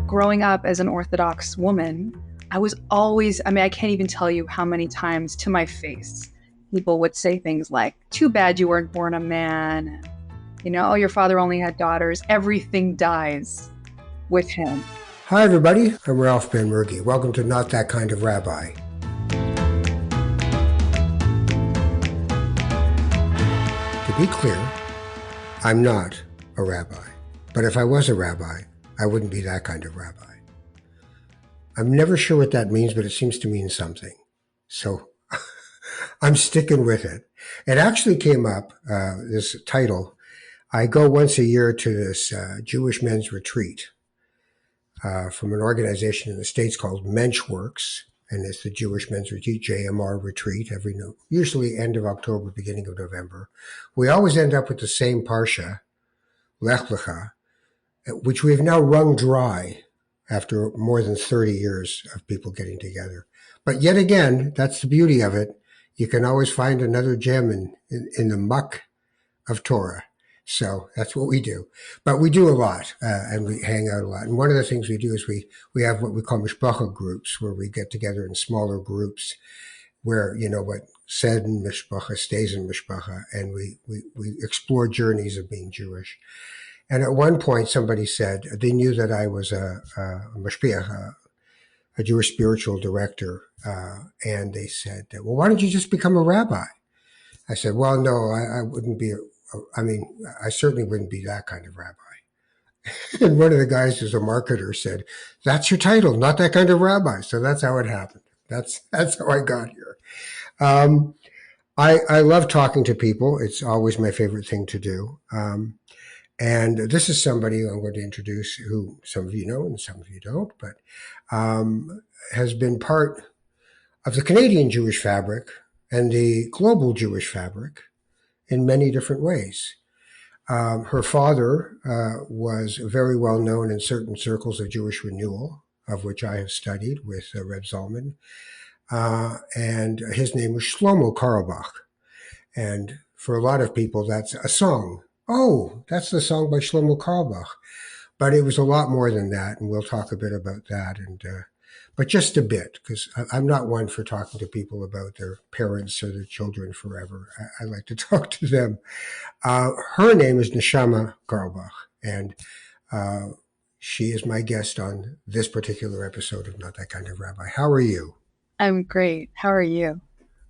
growing up as an Orthodox woman, I was always, I can't even tell you how many times to my face people would say things like, too bad you weren't born a man. Oh, your father only had daughters. Everything dies with him. Hi, everybody. I'm Ralph Ben Murgy. Welcome to Not That Kind of Rabbi. To be clear, I'm not a rabbi. But if I was a rabbi, I wouldn't be that kind of rabbi. I'm never sure what that means, but it seems to mean something. So I'm sticking with it. It actually came up, this title. I go once a year to this Jewish men's retreat from an organization in the States called Menschworks, and it's the Jewish Men's Retreat, JMR retreat, usually end of October, beginning of November. We always end up with the same parsha, Lech Lecha, which we have now wrung dry after more than 30 years of people getting together. But yet again, that's the beauty of it. You can always find another gem in the muck of Torah. So that's what we do. But we do a lot, and we hang out a lot. And one of the things we do is we have what we call mishpacha groups, where we get together in smaller groups where, what said in mishpacha stays in mishpacha, and we explore journeys of being Jewish. And at one point, somebody said they knew that I was a mashpiach, a Jewish spiritual director, and they said, well, why don't you just become a rabbi? I said, well, no, I wouldn't be. I certainly wouldn't be that kind of rabbi. And one of the guys who's a marketer said, that's your title, not that kind of rabbi. So that's how it happened. That's how I got here. I love talking to people. It's always my favorite thing to do. And this is somebody I'm going to introduce who some of you know and some of you don't, but has been part of the Canadian Jewish fabric and the global Jewish fabric in many different ways. Her father was very well known in certain circles of Jewish renewal, of which I have studied with Reb Zalman, and his name was Shlomo Carlebach. And for a lot of people, that's a song. Oh, that's the song by Shlomo Carlebach. But it was a lot more than that, and we'll talk a bit about that. But just a bit, because I'm not one for talking to people about their parents or their children forever. I like to talk to them. Her name is Neshama Carlebach, and she is my guest on this particular episode of Not That Kind of Rabbi. How are you? I'm great. How are you?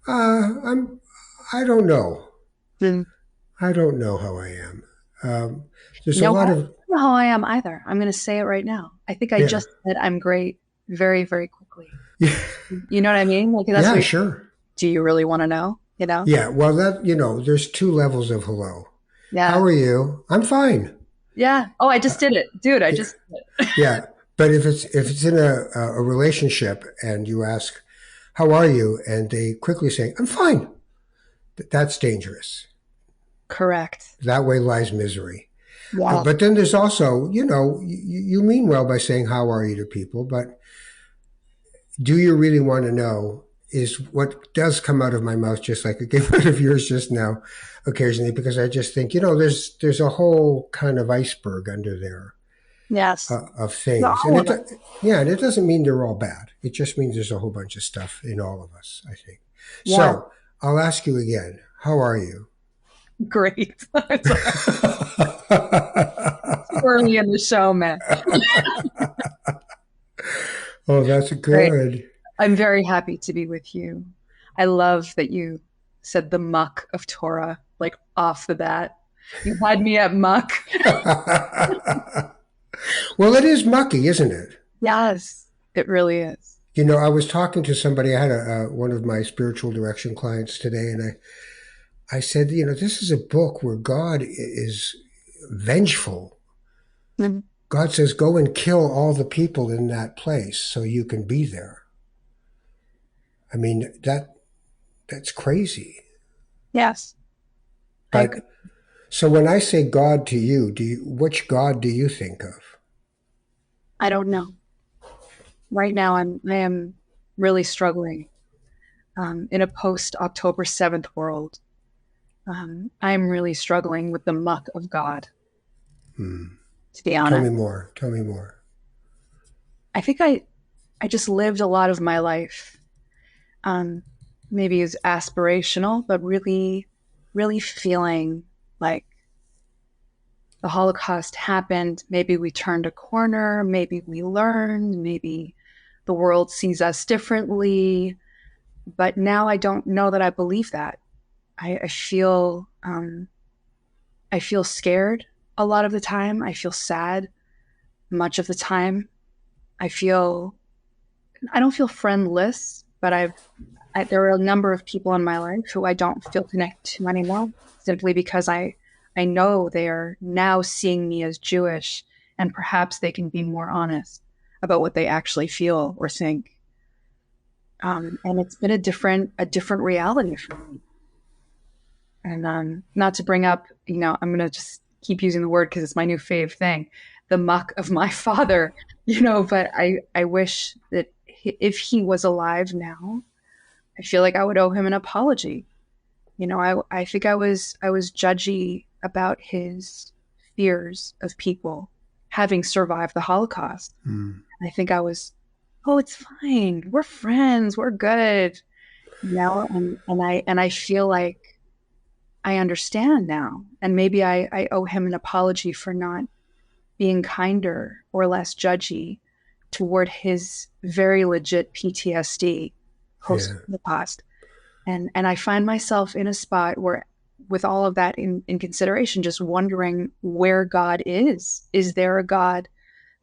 I don't know. I don't know how I am. There's a lot of. I don't know how I am either. I'm going to say it right now. I think I just said I'm great very, very quickly. Yeah. You know what I mean? That's Sure. Do you really want to know? Yeah. Well, there's two levels of hello. Yeah. How are you? I'm fine. Yeah. Oh, I just did it, dude. I just did it. Yeah. But if it's in a relationship and you ask, how are you? And they quickly say, I'm fine. That's dangerous. Correct. That way lies misery. Yeah. But then there's also, you mean well by saying, how are you to people? But do you really want to know is what does come out of my mouth, just like it came out of yours just now occasionally, because I just think, there's a whole kind of iceberg under there. Yes. Of things. And it doesn't mean they're all bad. It just means there's a whole bunch of stuff in all of us, I think. Yeah. So I'll ask you again, how are you? Great. Early in the show, man. Oh, that's good. Great. I'm very happy to be with you. I love that you said the muck of Torah, like off the bat. You had me at muck. Well, it is mucky, isn't it? Yes, it really is. I was talking to somebody. I had one of my spiritual direction clients today, and I said, this is a book where God is vengeful. Mm-hmm. God says, go and kill all the people in that place so you can be there. I mean, that's crazy. Yes. But so when I say God to you, which God do you think of? I don't know. Right now, I am really struggling in a post-October 7th world. I'm really struggling with the muck of God. To be honest. Tell me more. I think I just lived a lot of my life. Um, Maybe it's aspirational, but really, really feeling like the Holocaust happened. Maybe we turned a corner. Maybe we learned. Maybe the world sees us differently. But now I don't know that I believe that. I feel scared a lot of the time. I feel sad much of the time. I feel I don't feel friendless, but there are a number of people in my life who I don't feel connected to anymore, simply because I know they are now seeing me as Jewish, and perhaps they can be more honest about what they actually feel or think. And it's been a different reality for me. And not to bring up, I'm going to just keep using the word because it's my new fave thing, the muck of my father, but I wish that if he was alive now, I feel like I would owe him an apology. I think I was judgy about his fears of people having survived the Holocaust. Mm. I think I was, oh, it's fine. We're friends. We're good. And I feel like I understand now. And maybe I owe him an apology for not being kinder or less judgy toward his very legit PTSD post Yeah. Holocaust. And I find myself in a spot where, with all of that in consideration, just wondering where God is. Is there a God?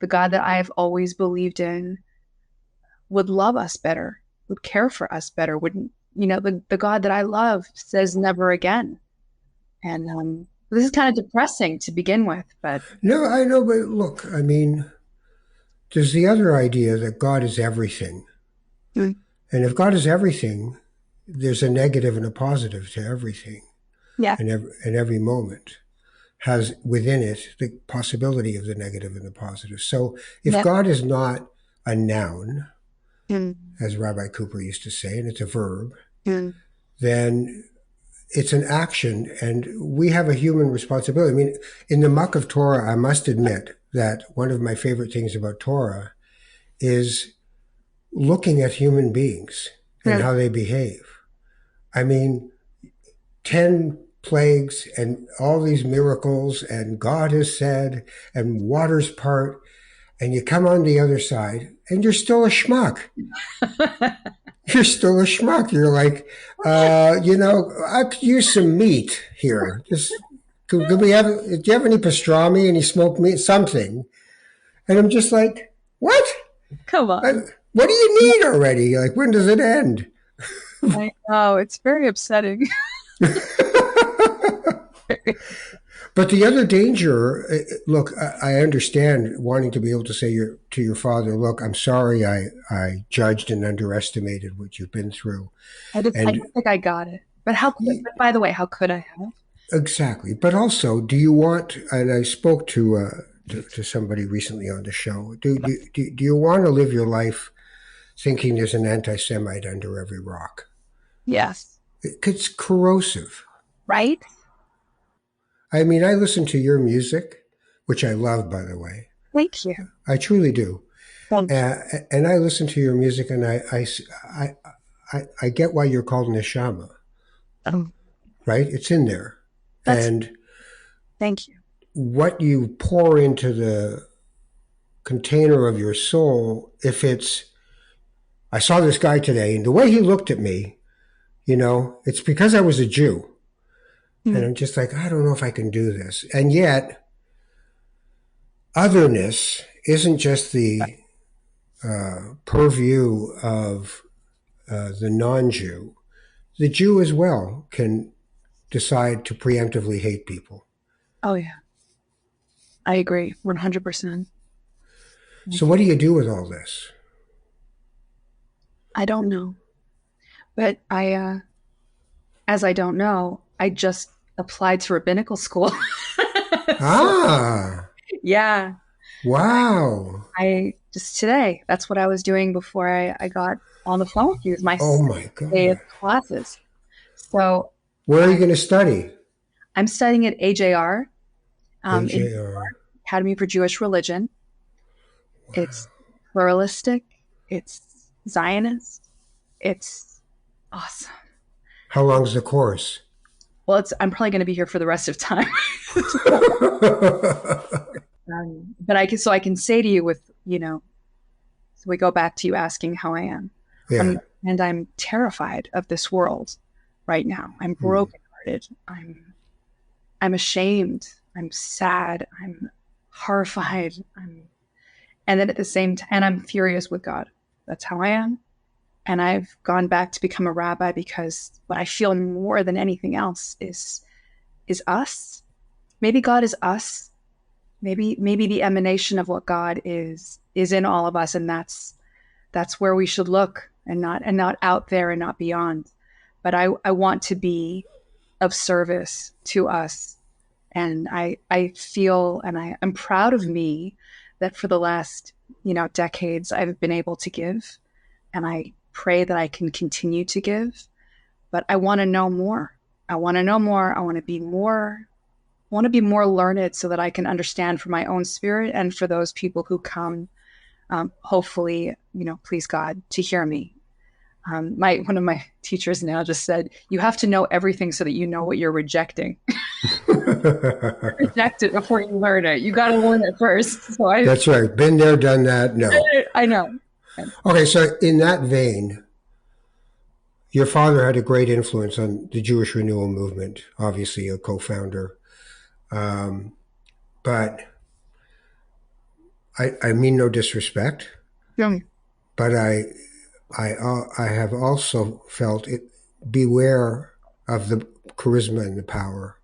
The God that I have always believed in would love us better, would care for us better, wouldn't, the God that I love says never again. And this is kind of depressing to begin with, but No, I know, but look, I mean, there's the other idea that God is everything. mm, And if God is everything, there's a negative and a positive to everything. yeah, And every moment has within it the possibility of the negative and the positive. So if yeah, God is not a noun, mm, as Rabbi Cooper used to say, and it's a verb, mm, then it's an action, and we have a human responsibility. I mean, in the muck of Torah, I must admit that one of my favorite things about Torah is looking at human beings and mm, how they behave. I mean, 10 plagues and all these miracles, and God has said, and waters part, and you come on the other side, and you're still a schmuck. You're still a schmuck. You're like, I could use some meat here. Just could we have? Do you have any pastrami? Any smoked meat? Something? And I'm just like, what? come I, on. what do you need already? Like, when does it end? I know, it's very upsetting. But the other danger, look, I understand wanting to be able to say to your father, look, I'm sorry I judged and underestimated what you've been through. I And don't think I got it. But but by the way, how could I have? exactly. But also, do you want, and I spoke to somebody recently on the show, do you want to live your life thinking there's an anti Semite under every rock? Yes. It's corrosive. Right? I mean, I listen to your music, which I love, by the way. Thank you. I truly do. Thank you. And I listen to your music, and I get why you're called Neshama, Um, right? It's in there. that's And Thank you. what you pour into the container of your soul, if it's, I saw this guy today, and the way he looked at me, it's because I was a Jew. And Mm, I'm just like, I don't know if I can do this. And yet, otherness isn't just the purview of the non-Jew. The Jew as well can decide to preemptively hate people. oh yeah, I agree 100%. So what do you do with all this? I don't know. But as I don't know, I just applied to rabbinical school. So, Ah, yeah, wow. I just today, that's what I was doing before I got on the phone with you, is my Oh second my day of God. classes. So Where are you I, going to study? I'm studying at AJR, in AJR. Academy for Jewish Religion. It's Wow. pluralistic. It's Zionist. It's awesome. How long's the course? Well, I'm probably going to be here for the rest of time. But I can say to you with, so we go back to you asking how I am. Yeah. And I'm terrified of this world right now. I'm brokenhearted. I'm ashamed. I'm sad. I'm horrified. And then at the same time, and I'm furious with God. That's how I am. And I've gone back to become a rabbi because what I feel more than anything else is us. Maybe God is us. Maybe the emanation of what God is in all of us, and that's where we should look, and not out there and not beyond. But I want to be of service to us, and I feel, and I'm proud of me that for the last decades I've been able to give, and I pray that I can continue to give. But I want to know more. I want to know more. I want to be more. I want to be more learned so that I can understand for my own spirit and for those people who come, hopefully, please God, to hear me. One of my teachers now just said, you have to know everything so that you know what you're rejecting. Reject it before you learn it. You got to learn it first. So That's right. Been there, done that. No. I know. Okay, so in that vein, your father had a great influence on the Jewish renewal movement, obviously a co-founder. But I mean no disrespect. Yeah. But I have also felt it. Beware of the charisma and the power.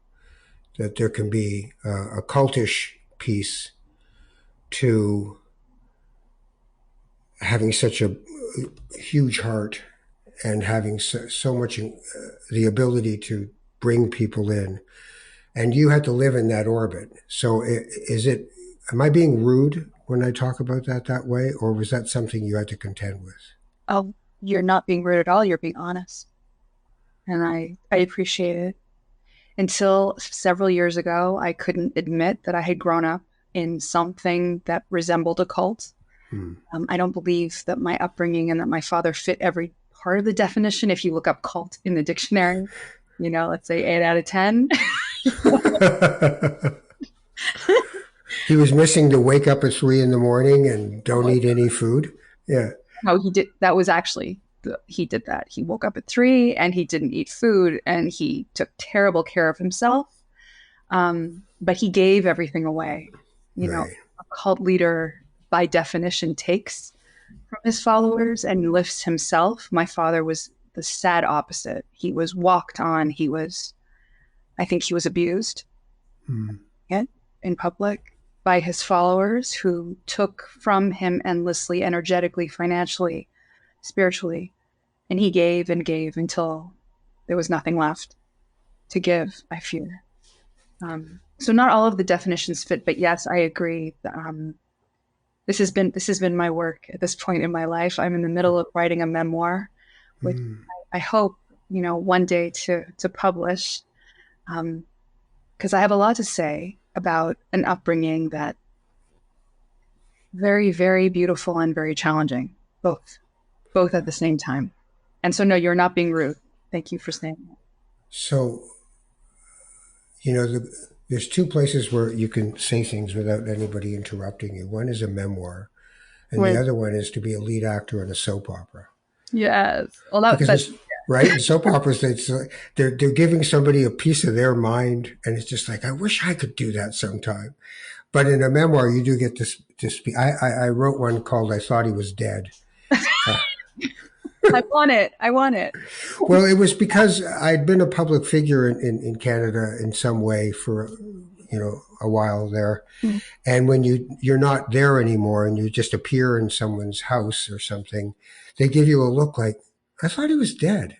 That there can be a cultish piece to having such a huge heart and having so much the ability to bring people in. And you had to live in that orbit. So am I being rude when I talk about that way? Or was that something you had to contend with? Oh, you're not being rude at all. You're being honest. And I appreciate it. Until several years ago, I couldn't admit that I had grown up in something that resembled a cult. I don't believe that my upbringing and that my father fit every part of the definition. If you look up cult in the dictionary, let's say 8 out of 10. He was missing to wake up at 3 a.m. and don't eat any food. Yeah. No, he did. That was actually, he did that. He woke up at 3 and he didn't eat food and he took terrible care of himself. But he gave everything away. Right. A cult leader by definition takes from his followers and lifts himself. My father was the sad opposite. He was walked on. I think he was abused in public by his followers who took from him endlessly, energetically, financially, spiritually. And he gave and gave until there was nothing left to give, I fear. So not all of the definitions fit, but yes, I agree. This has been my work at this point in my life. I'm in the middle of writing a memoir, which I hope, one day to publish, because I have a lot to say about an upbringing that very, very beautiful and very challenging, both at the same time. And so, no, you're not being rude. Thank you for saying that. So, there's 2 places where you can say things without anybody interrupting you. One is a memoir, and the other one is to be a lead actor in a soap opera. Yes. Well, right? In soap operas, they're giving somebody a piece of their mind, and it's just like, I wish I could do that sometime. But in a memoir, you do get to speak. I wrote one called "I Thought He Was Dead." I want it. Well, it was because I'd been a public figure in Canada in some way for, a while there. And when you're not there anymore and you just appear in someone's house or something, they give you a look like, I thought he was dead.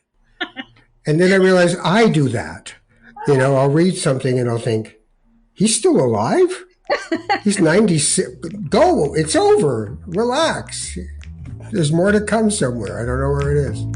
And then I realized I do that. I'll read something and I'll think, he's still alive? He's 96. Go, it's over. Relax. There's more to come somewhere. I don't know where it is.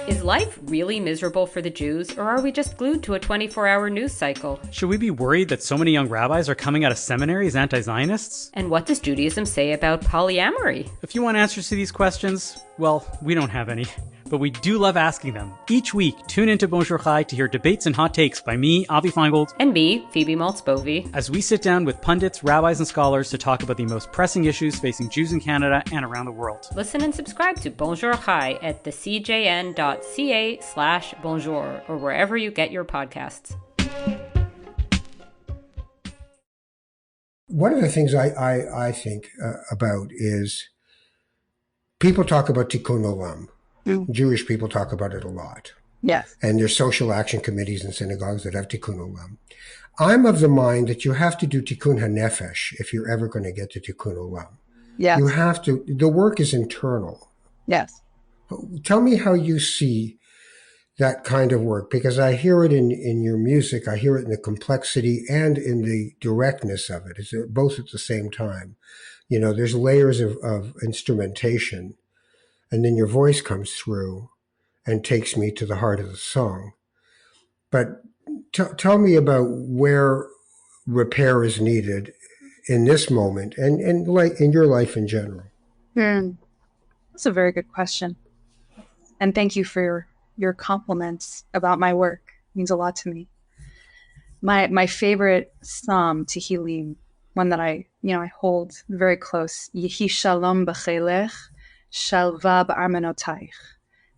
Is life really miserable for the Jews, or are we just glued to a 24-hour news cycle? Should we be worried that so many young rabbis are coming out of seminary as anti-Zionists? And what does Judaism say about polyamory? If you want answers to these questions, well, we don't have any. But we do love asking them. Each week, tune into Bonjour Chai to hear debates and hot takes by me, Avi Feingold, And me, Phoebe Maltz-Bovy, as we sit down with pundits, rabbis, and scholars to talk about the most pressing issues facing Jews in Canada and around the world. Listen and subscribe to Bonjour Chai at thecjn.ca/bonjour or wherever you get your podcasts. One of the things I think about is people talk about tikkun olam. Jewish people talk about it a lot. Yes. And there's social action committees in synagogues that have tikkun olam. I'm of the mind that you have to do tikkun hanefesh if you're ever going to get to tikkun olam. Yes. You have to. The work is internal. Yes. Tell me how you see that kind of work, because I hear it in your music. I hear it in the complexity and in the directness of it. It's both at the same time. You know, there's layers of instrumentation, and then your voice comes through and takes me to the heart of the song. But tell me about where repair is needed in this moment and like in your life in general. That's a very good question. And thank you for your compliments about my work. It means a lot to me. My favorite psalm, Tehillim, one that I hold very close, Yehi shalom b'chelech, shalva b'armenotaich.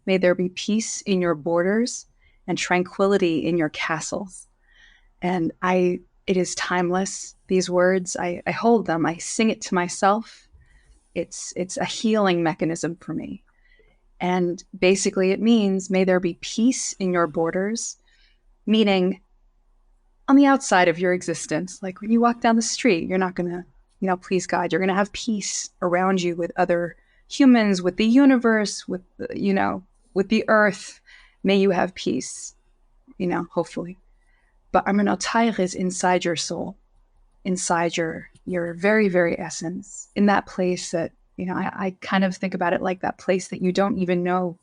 May there be peace in your borders and tranquility in your castles. And it is timeless. These words, I hold them. I sing it to myself. It's a healing mechanism for me. And basically it means, may there be peace in your borders, meaning on the outside of your existence. Like when you walk down the street, you're not going to, please God, you're going to have peace around you with other humans, with the universe, with the earth. May you have peace, hopefully. But Armenotayich is inside your soul, inside your very, very essence, in that place that, I kind of think about it like that place that you don't even know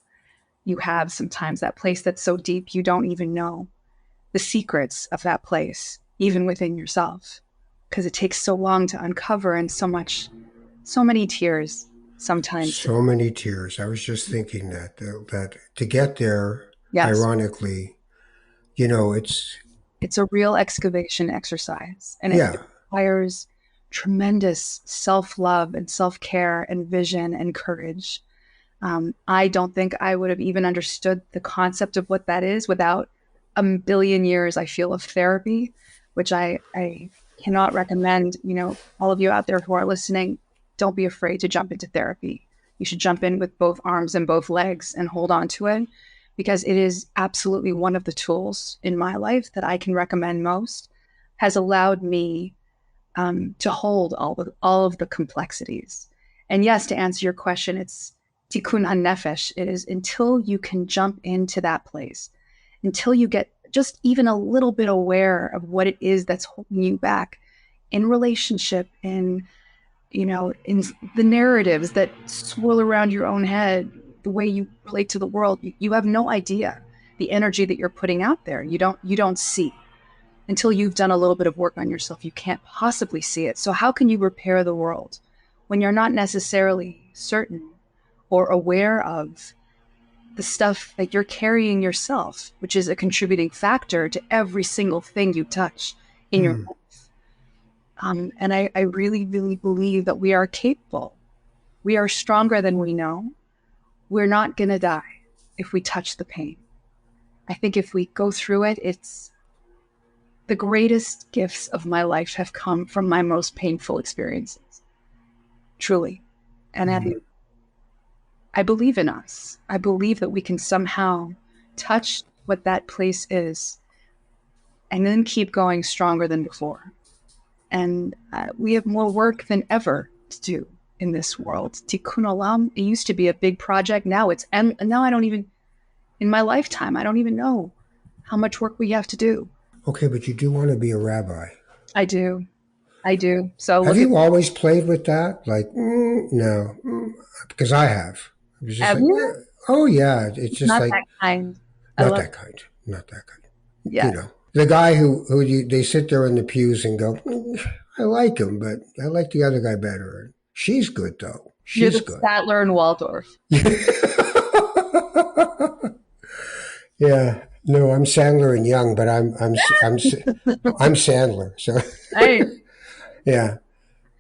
you have sometimes, that place that's so deep you don't even know the secrets of that place, even within yourself, because it takes so long to uncover and so many tears sometimes. So many tears. I was just thinking that to get there, yes. Ironically, it's a real excavation exercise, and it requires tremendous self-love and self-care and vision and courage. I don't think I would have even understood the concept of what that is without a billion years, I feel, of therapy, which I cannot recommend. All of you out there who are listening, don't be afraid to jump into therapy. You should jump in with both arms and both legs and hold on to it, because it is absolutely one of the tools in my life that I can recommend most, has allowed me to hold all of the complexities. And yes, to answer your question, it's tikkun hanefesh. It is until you can jump into that place, until you get just even a little bit aware of what it is that's holding you back in relationship, in the narratives that swirl around your own head, the way you relate to the world. You have no idea the energy that you're putting out there. You don't see. Until you've done a little bit of work on yourself, you can't possibly see it. So how can you repair the world when you're not necessarily certain or aware of the stuff that you're carrying yourself, which is a contributing factor to every single thing you touch in your life? And I really, really believe that we are capable. We are stronger than we know. We're not going to die if we touch the pain. I think if we go through it, it's the greatest gifts of my life have come from my most painful experiences, truly. And I believe in us. I believe that we can somehow touch what that place is and then keep going stronger than before. And we have more work than ever to do in this world. Tikkun olam, it used to be a big project. Now I don't even, in my lifetime, I don't even know how much work we have to do. Okay, but you do want to be a rabbi. I do. So have you always played with that? Like, no, because I have. Have you? Oh yeah, it's just Not like that kind. I not love. that kind, not that kind. You Yes. know, the guy they sit there in the pews and go, I like him, but I like the other guy better. She's good though. You're She's the good. Statler and Waldorf. Yeah. No, I'm Sandler and Young, but I'm Sandler. So Hey, yeah,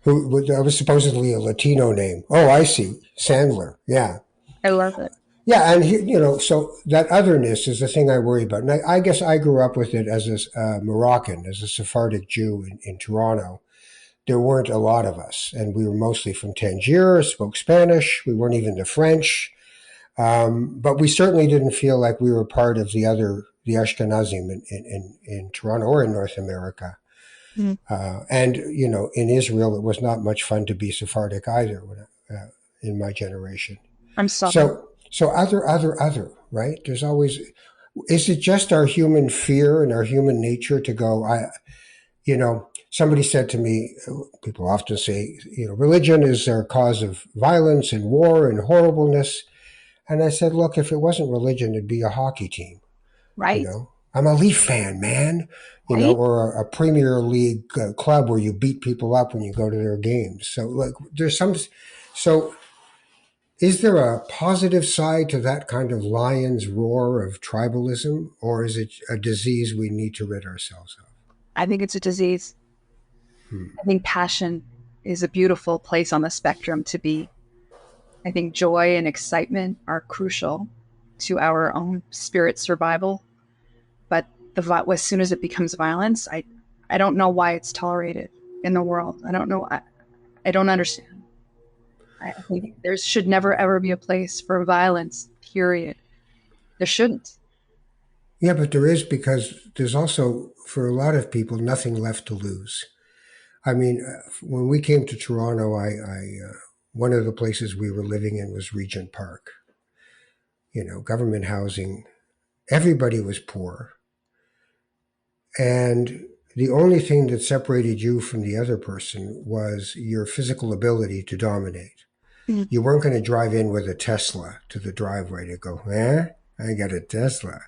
I was supposedly a Latino name. Oh, I see, Sandler. Yeah. I love it. Yeah, and so that otherness is the thing I worry about. And I guess I grew up with it as a Moroccan, as a Sephardic Jew in Toronto. There weren't a lot of us, and we were mostly from Tangier, spoke Spanish. We weren't even the French, but we certainly didn't feel like we were part of the Ashkenazim in Toronto or in North America. Mm. And in Israel, it was not much fun to be Sephardic either in my generation. I'm sorry. So other, right? There's always, is it just our human fear and our human nature to go, somebody said to me, people often say, religion is our cause of violence and war and horribleness. And I said, look, if it wasn't religion, it'd be a hockey team. Right. I'm a Leaf fan, man, Right. or a Premier League club where you beat people up when you go to their games. So like so is there a positive side to that kind of lion's roar of tribalism, or is it a disease we need to rid ourselves of? I think it's a disease. I think passion is a beautiful place on the spectrum to be. I think joy and excitement are crucial to our own spirit survival. But as soon as it becomes violence, I don't know why it's tolerated in the world. I don't know. I don't understand. I think there should never ever be a place for violence, period. There shouldn't. Yeah, but there is, because there's also, for a lot of people, nothing left to lose. I mean, when we came to Toronto, one of the places we were living in was Regent Park. Government housing. Everybody was poor. And the only thing that separated you from the other person was your physical ability to dominate. Mm. You weren't going to drive in with a Tesla to the driveway to go, I got a Tesla,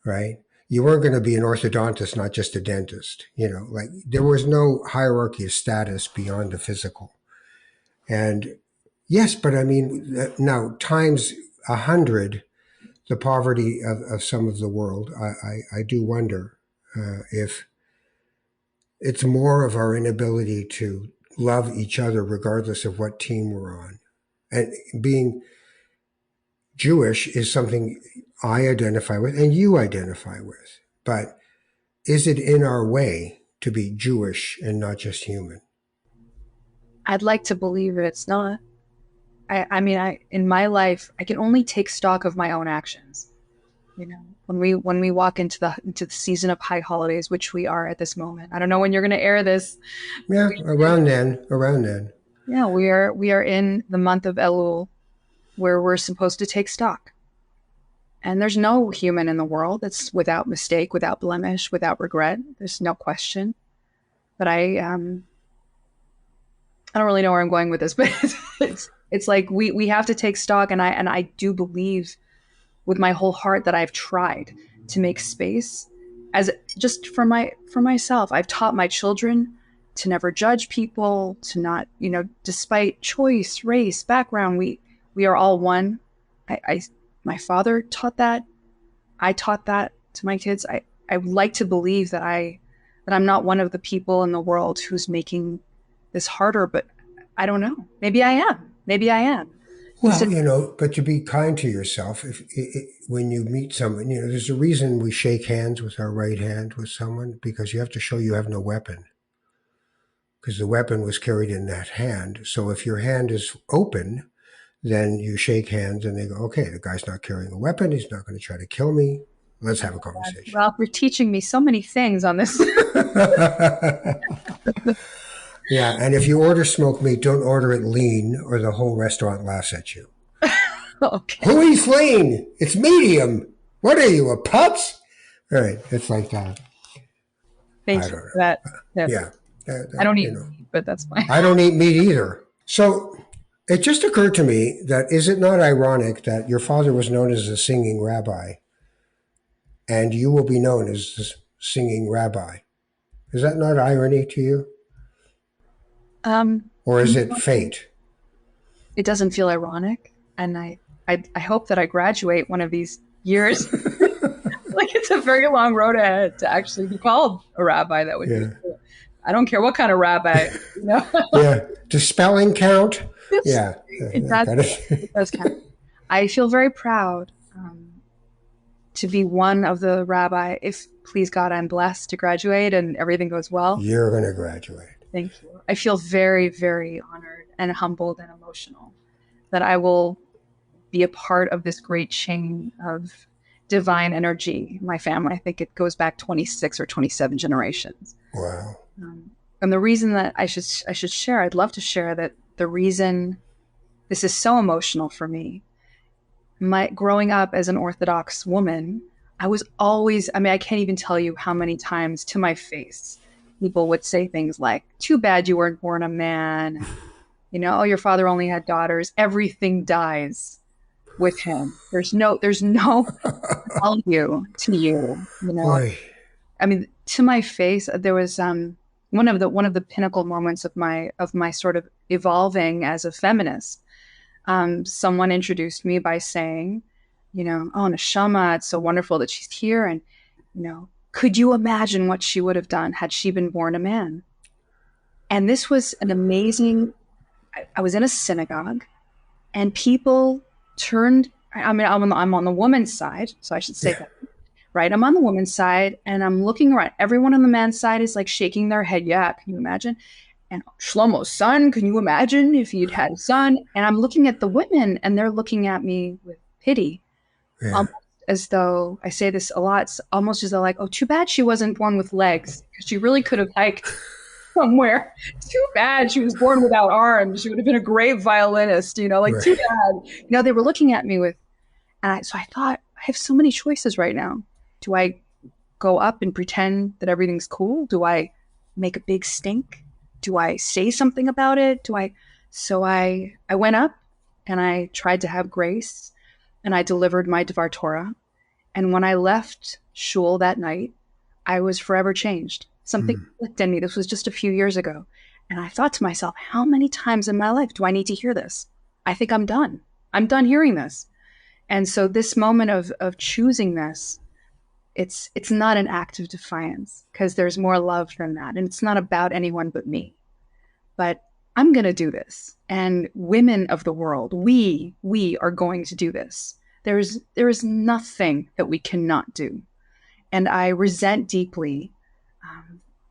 right? You weren't going to be an orthodontist, not just a dentist. Like there was no hierarchy of status beyond the physical. And yes, but I mean, now times 100, the poverty of some of the world, I do wonder if it's more of our inability to love each other regardless of what team we're on. And being Jewish is something I identify with and you identify with. But is it in our way to be Jewish and not just human? I'd like to believe it's not. I mean, in my life, I can only take stock of my own actions. When we walk into the season of high holidays, which we are at this moment. I don't know when you're going to air this. Yeah, around then. Yeah, we are in the month of Elul, where we're supposed to take stock. And there's no human in the world that's without mistake, without blemish, without regret. There's no question. But I don't really know where I'm going with this, but it's like we have to take stock, and I do believe with my whole heart that I've tried to make space as just for myself. I've taught my children to never judge people, to not, despite choice, race, background, we are all one. My father taught that. I taught that to my kids. I would like to believe that I'm not one of the people in the world who's making this harder, but I don't know. Maybe I am. Well, but to be kind to yourself, when you meet someone, there's a reason we shake hands with our right hand with someone, because you have to show you have no weapon, because the weapon was carried in that hand. So if your hand is open, then you shake hands and they go, okay, the guy's not carrying a weapon. He's not going to try to kill me. Let's have a conversation. Ralph, you're teaching me so many things on this. Yeah, and if you order smoked meat, don't order it lean or the whole restaurant laughs at you. Okay. Who eats lean? It's medium. What are you, a putz? All right, it's like that. Thank you for that. Yeah. I don't eat meat, but that's fine. I don't eat meat either. So It just occurred to me that is it not ironic that your father was known as a singing rabbi and you will be known as the singing rabbi? Is that not irony to you? Or is it fate? It doesn't feel ironic, and I hope that I graduate one of these years. Like it's a very long road ahead to actually be called a rabbi. That would be cool. I don't care what kind of rabbi, you know. Yeah. Does spelling count? Yeah. It does count. I feel very proud to be one of the rabbi. If, please God, I'm blessed to graduate and everything goes well. You're going to graduate. Thank you. I feel very, very honored and humbled and emotional that I will be a part of this great chain of divine energy. My family, I think it goes back 26 or 27 generations. Wow. And the reason that I should share, I'd love to share that the reason this is so emotional for me, growing up as an Orthodox woman, I was always, I can't even tell you how many times to my face people would say things like, too bad you weren't born a man. You know, oh, your father only had daughters. Everything dies with him. There's no value to you. You know, Oy. I mean, to my face, there was one of the pinnacle moments of my sort of evolving as a feminist. Someone introduced me by saying, you know, oh, Neshama, it's so wonderful that she's here, and you know, could you imagine what she would have done had she been born a man? And this was an amazing. I was in a synagogue, and people turned. I'm on the woman's side, so I should say that, right? I'm on the woman's side, and I'm looking around. Everyone on the man's side is like shaking their head. Yeah, can you imagine? And Shlomo's son, can you imagine if you'd had a son? And I'm looking at the women, and they're looking at me with pity, almost as though, I say this a lot, it's almost as though like, oh, too bad she wasn't born with legs, because she really could have hiked somewhere. Too bad she was born without arms. She would have been a great violinist, you know, like too bad. You know, they were looking at me with, so I thought, I have so many choices right now. Do I go up and pretend that everything's cool? Do I make a big stink? Do I say something about it? So I went up and I tried to have grace, and I delivered my Dvar Torah. And when I left shul that night, I was forever changed. Something clicked in me. This was just a few years ago. And I thought to myself, how many times in my life do I need to hear this? I think I'm done. I'm done hearing this. And so this moment of choosing this, it's not an act of defiance, because there's more love than that. And it's not about anyone but me. But I'm going to do this. And women of the world, we are going to do this. There is nothing that we cannot do. And I resent deeply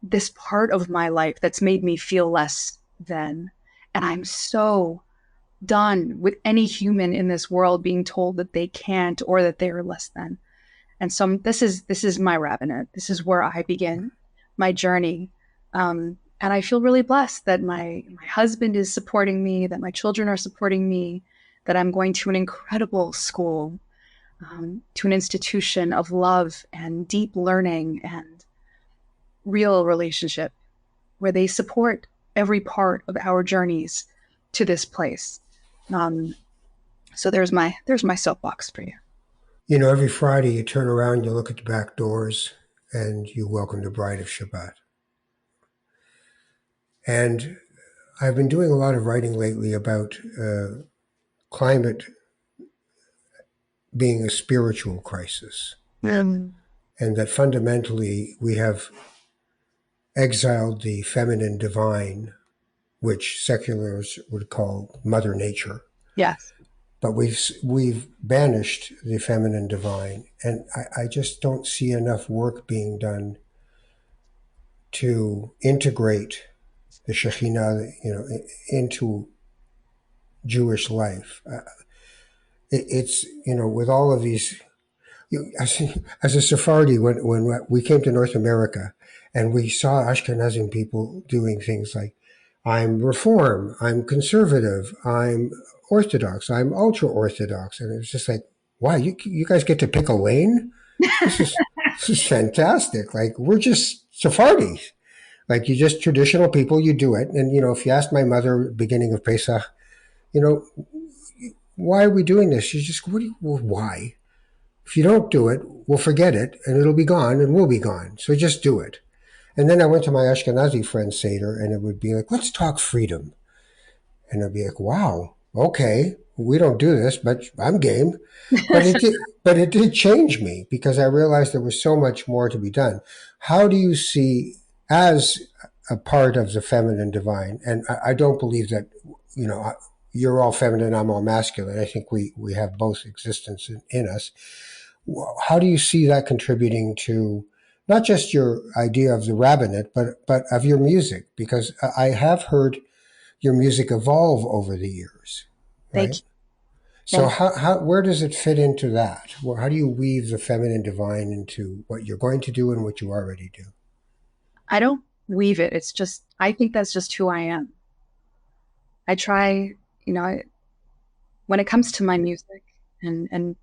this part of my life that's made me feel less than. And I'm so done with any human in this world being told that they can't or that they are less than. And so this is my rabbinate. This is where I begin my journey. And I feel really blessed that my husband is supporting me, that my children are supporting me, that I'm going to an incredible school, to an institution of love and deep learning and real relationship, where they support every part of our journeys to this place. So there's my soapbox for you. You know, every Friday you turn around, you look at the back doors, and you welcome the bride of Shabbat. And I've been doing a lot of writing lately about climate being a spiritual crisis. And that fundamentally we have exiled the feminine divine, which seculars would call Mother Nature. Yes. But we've banished the feminine divine. And I just don't see enough work being done to integrate the Shekhinah, you know, into Jewish life. It's, you know, with all of these, as a Sephardi, when we came to North America and we saw Ashkenazim people doing things like, I'm Reform, I'm conservative, I'm Orthodox, I'm ultra-Orthodox. And it was just like, wow, you guys get to pick a lane? This is fantastic. Like, we're just Sephardis. Like, you just traditional people, you do it. And, you know, if you asked my mother beginning of Pesach, you know, why are we doing this? She's just, well, why? If you don't do it, we'll forget it and it'll be gone and we'll be gone. So just do it. And then I went to my Ashkenazi friend's Seder and it would be like, let's talk freedom. And I'd be like, wow, okay, we don't do this, but I'm game. But it did change me because I realized there was so much more to be done. How do you see, as a part of the feminine divine, and I don't believe that, you're all feminine, I'm all masculine. I think we have both existence in us. How do you see that contributing to not just your idea of the rabbinate, but of your music? Because I have heard your music evolve over the years, Thank right? you. So where does it fit into that? How do you weave the feminine divine into what you're going to do and what you already do? I don't weave it. It's just, I think that's just who I am. I try, when it comes to my music and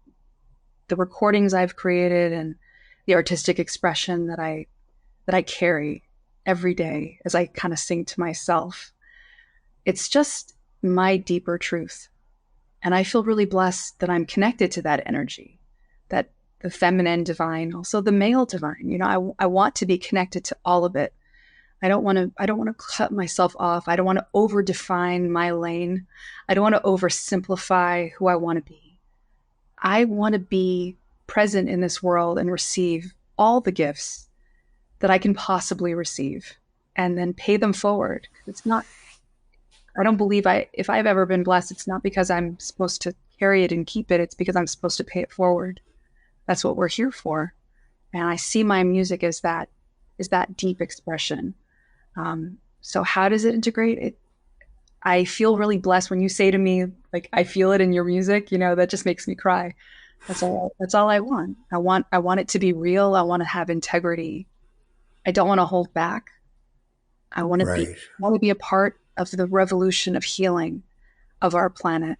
the recordings I've created and the artistic expression that I carry every day as I kind of sing to myself, it's just my deeper truth. And I feel really blessed that I'm connected to that energy, that the feminine divine, also the male divine. I want to be connected to all of it. I don't want to cut myself off. I don't want to over define my lane. I don't want to oversimplify who I want to be. I want to be present in this world and receive all the gifts that I can possibly receive and then pay them forward. I don't believe if I've ever been blessed, it's not because I'm supposed to carry it and keep it. It's because I'm supposed to pay it forward. That's what we're here for. And I see my music as that deep expression. So how does it integrate? I feel really blessed when you say to me, like, I feel it in your music, that just makes me cry. That's all I want. I want it to be real. I want to have integrity. I don't want to hold back. I want to be a part of the revolution of healing of our planet,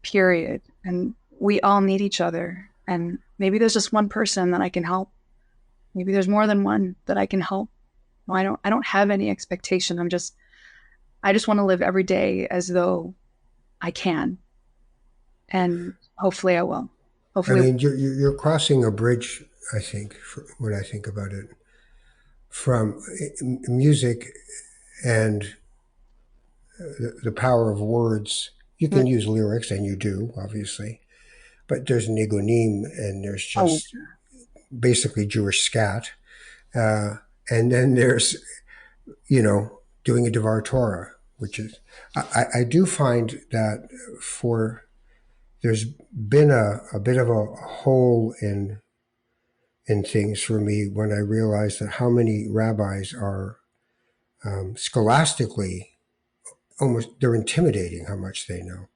period. And we all need each other. And maybe there's just one person that I can help. Maybe there's more than one that I can help. I don't have any expectation. I just want to live every day as though I can. And hopefully I will. Hopefully. I mean, you're crossing a bridge, I think, when I think about it, from music and the power of words. You can use lyrics, and you do, obviously, but there's nigunim, and there's just basically Jewish scat, and then there's doing a Devar Torah, which is I do find that there's been a bit of a hole in things for me when I realized that how many rabbis are scholastically they're intimidating how much they know,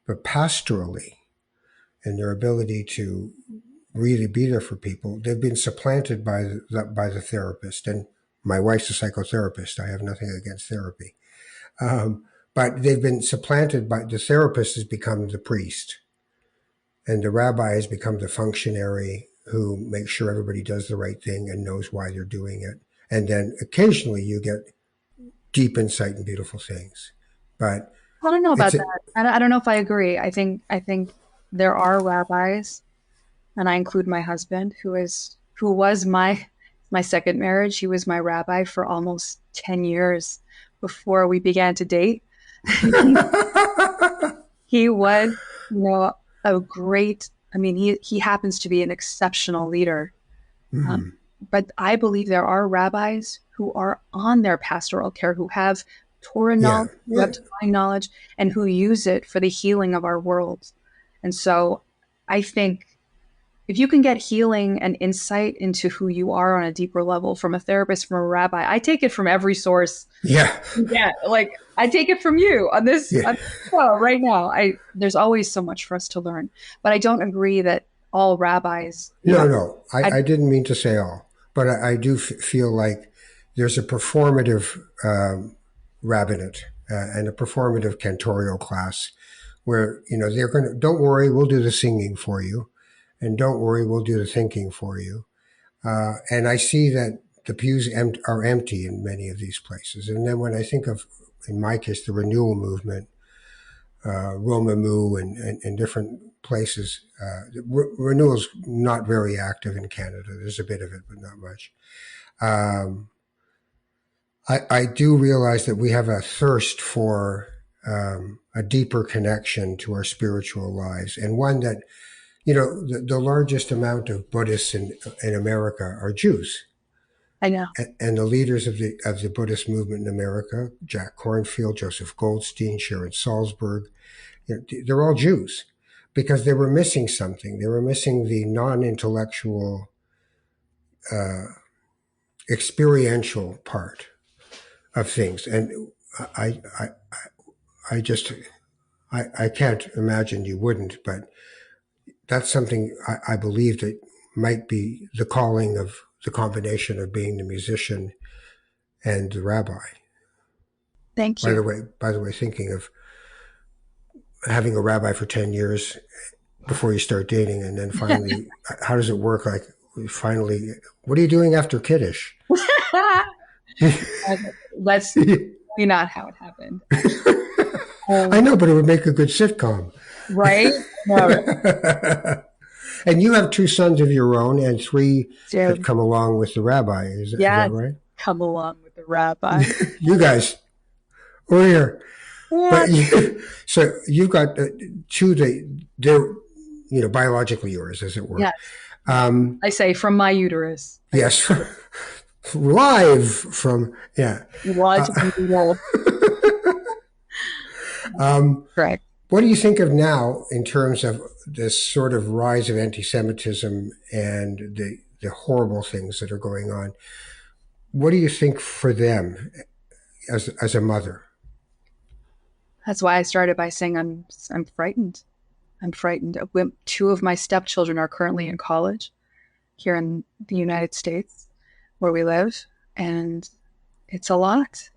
but pastorally and their ability to really be there for people, they've been supplanted by the therapist. And my wife's a psychotherapist. I have nothing against therapy. But they've been supplanted by the therapist has become the priest, and the rabbi has become the functionary who makes sure everybody does the right thing and knows why they're doing it. And then occasionally you get deep insight and beautiful things. But I don't know about that. I don't know if I agree. I think there are rabbis, and I include my husband, who was my second marriage. He was my rabbi for almost 10 years before we began to date. He was, a great, he happens to be an exceptional leader. Mm-hmm. But I believe there are rabbis who are on their pastoral care, who have Torah knowledge, who have divine knowledge, and who use it for the healing of our world. And so I think if you can get healing and insight into who you are on a deeper level from a therapist, from a rabbi, I take it from every source. Yeah. Yeah. Like I take it from you on this show right now. There's always so much for us to learn, but I don't agree that all rabbis. No. I didn't mean to say all, but I do feel like there's a performative rabbinate and a performative cantorial class where, they're going to, don't worry, we'll do the singing for you. And don't worry, we'll do the thinking for you. And I see that the pews are empty in many of these places. And then when I think of, in my case, the renewal movement, Romamu and different places. Renewal's not very active in Canada. There's a bit of it, but not much. I do realize that we have a thirst for a deeper connection to our spiritual lives, and one that, the largest amount of Buddhists in America are Jews. I know. And the leaders of the Buddhist movement in America, Jack Kornfield, Joseph Goldstein, Sharon Salzberg, they're all Jews because they were missing something. They were missing the non-intellectual, experiential part of things. And I can't imagine you wouldn't, but that's something I believe that might be the calling of the combination of being the musician and the rabbi. Thank you. By the way, thinking of having a rabbi for 10 years before you start dating, and then finally, how does it work? Like, finally, what are you doing after Kiddush? That's not how it happened. I know, but it would make a good sitcom. Right? No. And you have 2 sons of your own and 3 that come along with the rabbi. Is that right? Come along with the rabbi. You guys, we're here. Yeah. But so you've got 2 that they're, biologically yours, as it were. Yes. I say from my uterus. Yes. Live from, Logical. Correct. What do you think of now in terms of this sort of rise of anti-Semitism and the horrible things that are going on? What do you think for them as a mother? That's why I started by saying I'm frightened. I'm frightened. 2 of my stepchildren are currently in college here in the United States, where we live, and it's a lot.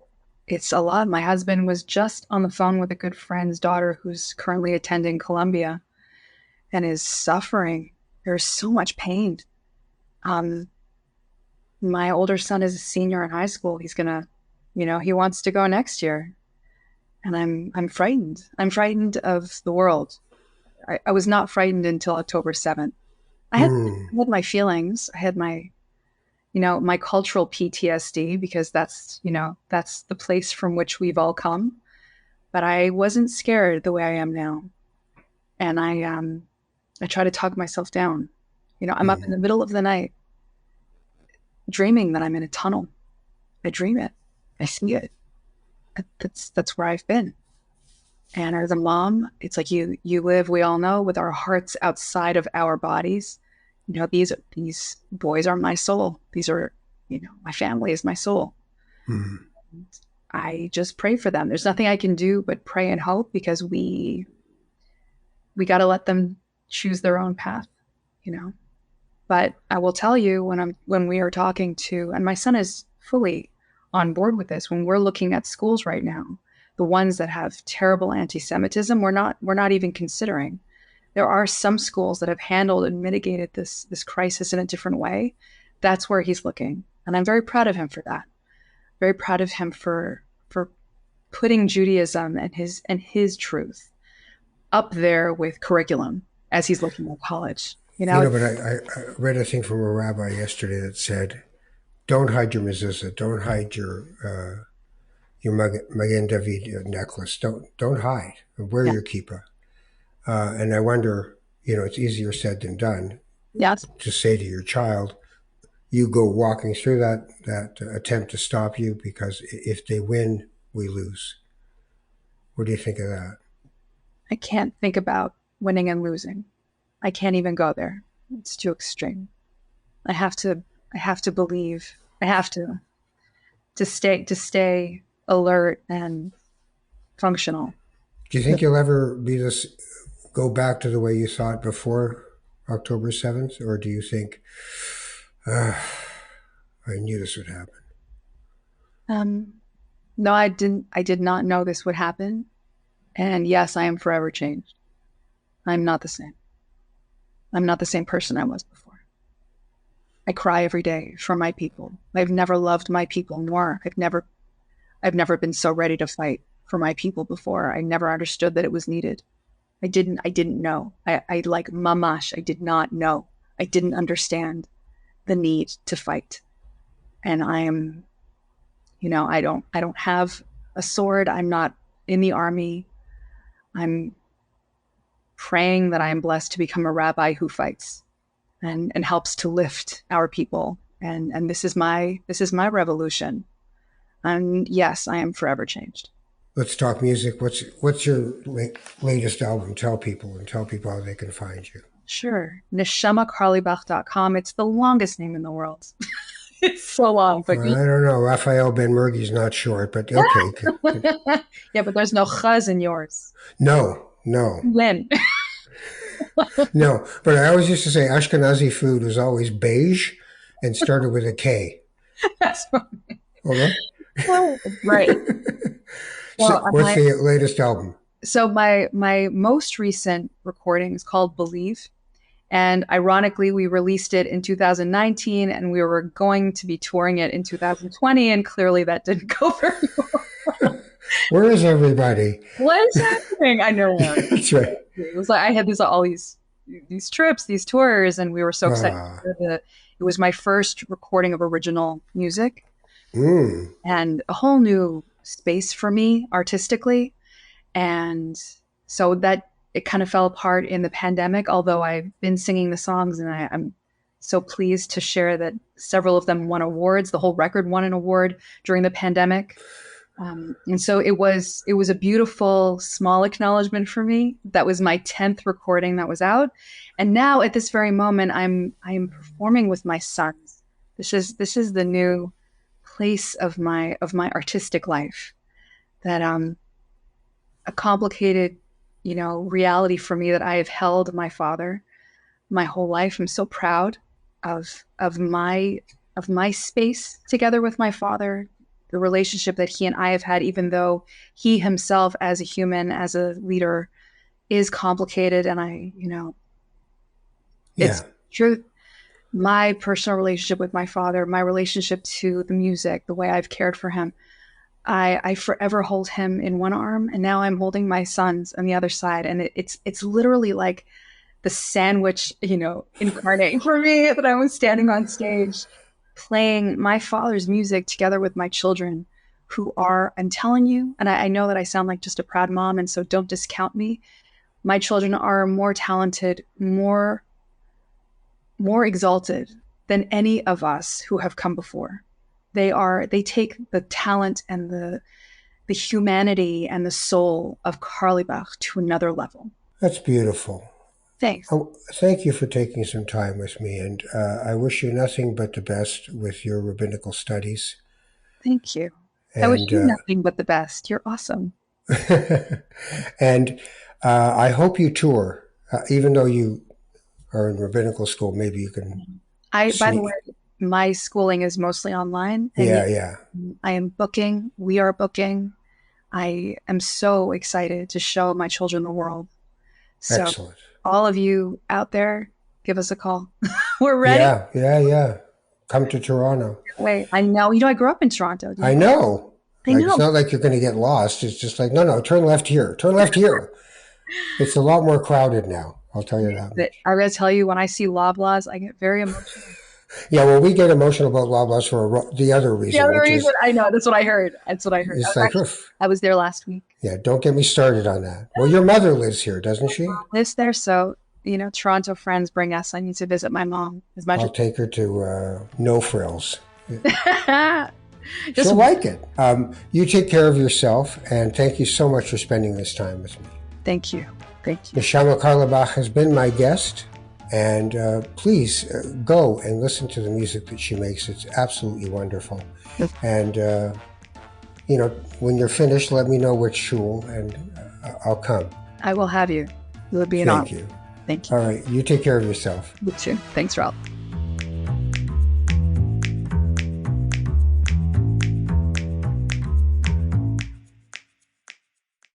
It's a lot. My husband was just on the phone with a good friend's daughter who's currently attending Columbia and is suffering. There's so much pain. My older son is a senior in high school. He's gonna, he wants to go next year. And I'm frightened. I'm frightened of the world. I was not frightened until October 7th. I had my feelings. I had my my cultural PTSD, because that's the place from which we've all come. But I wasn't scared the way I am now. And I try to talk myself down. I'm up in the middle of the night dreaming that I'm in a tunnel. I dream it. I see it. That's where I've been. And as a mom, it's like you live, we all know, with our hearts outside of our bodies. These boys are my soul. These are, my family is my soul. Mm-hmm. I just pray for them. There's nothing I can do but pray and hope, because we got to let them choose their own path, But I will tell you, when we are talking to, and my son is fully on board with this, when we're looking at schools right now, the ones that have terrible anti-Semitism, we're not even considering. There are some schools that have handled and mitigated this crisis in a different way. That's where he's looking. And I'm very proud of him for that. Very proud of him for putting Judaism and his truth up there with curriculum as he's looking at college. But I read a thing from a rabbi yesterday that said, don't hide your mezuzah, don't hide your Magen David necklace. Don't hide. Wear your kippah. And I wonder, it's easier said than done. Yes. To say to your child, you go walking through that attempt to stop you, because if they win, we lose. What do you think of that? I can't think about winning and losing. I can't even go there. It's too extreme. I have to believe. I have to stay alert and functional. Do you think you'll ever go back to the way you thought before October 7th? Or do you think, I knew this would happen? No, I didn't. I did not know this would happen. And yes, I am forever changed. I'm not the same. I'm not the same person I was before. I cry every day for my people. I've never loved my people more. I've never been so ready to fight for my people before. I never understood that it was needed. I didn't know. I like mamash. I did not know. I didn't understand the need to fight. And I am, I don't have a sword. I'm not in the army. I'm praying that I am blessed to become a rabbi who fights and helps to lift our people. And this is my revolution. And yes, I am forever changed. Let's talk music. What's your latest album? Tell people how they can find you. Sure. NeshamaCarlebach.com. It's the longest name in the world. It's so long. But I don't know. Raphael Ben Mergi's not short, but okay. Yeah, but there's no chaz in yours. No. When? No, but I always used to say Ashkenazi food was always beige and started with a K. That's right. Okay? Well, right. So what's the latest album? So my most recent recording is called Believe. And ironically, we released it in 2019 and we were going to be touring it in 2020. And clearly that didn't go very well. Where is everybody? What is happening? I know. That's right. It was like I had all these trips, these tours, and we were so excited. It was my first recording of original music and a whole new space for me artistically. And so that it kind of fell apart in the pandemic, although I've been singing the songs, and I'm so pleased to share that several of them won awards. The whole record won an award during the pandemic. And so it was a beautiful, small acknowledgement for me. That was my 10th recording that was out. And now at this very moment, I'm performing with my sons. This is the new place of my artistic life. That a complicated, reality for me that I have held my father my whole life. I'm so proud of my space together with my father. The relationship that he and I have had, even though he himself as a human, as a leader, is complicated. And it's true. My personal relationship with my father, my relationship to the music, the way I've cared for him, I forever hold him in one arm, and now I'm holding my sons on the other side. And it's literally like the sandwich, incarnate for me, that I was standing on stage playing my father's music together with my children, who are, I'm telling you, and I know that I sound like just a proud mom, and so don't discount me. My children are more talented, more exalted than any of us who have come before. They take the talent and the humanity and the soul of Carlebach to another level. That's beautiful. Thanks. Thank you for taking some time with me, and I wish you nothing but the best with your rabbinical studies. Thank you. I wish you nothing but the best. You're awesome. And I hope you tour, even though you are in rabbinical school. Maybe you can. By the way, my schooling is mostly online. Yeah. I am booking. We are booking. I am so excited to show my children the world. So, excellent. All of you out there, give us a call. We're ready. Yeah. Come to Toronto. Wait, I know. I grew up in Toronto. I know. I know. It's not like you're going to get lost. It's just like, no, turn left here. Turn left here. It's a lot more crowded now. I'll tell you that. I got to tell you, when I see Loblaws, I get very emotional. Yeah, well, we get emotional about Loblaws for the other reason. I know. That's what I heard. I was there last week. Yeah, don't get me started on that. Well, your mother lives here, doesn't she? Lives there, so, Toronto friends bring us. I need to visit my mom as much. I'll take her to No Frills. She'll like it. You take care of yourself, and thank you so much for spending this time with me. Thank you. Neshama Carlebach has been my guest, and please go and listen to the music that she makes. It's absolutely wonderful. And, when you're finished, let me know which shul, and I'll come. I will have you. It would be an honor. Thank you. Thank you. All right. You take care of yourself. You too. Thanks, Ralph.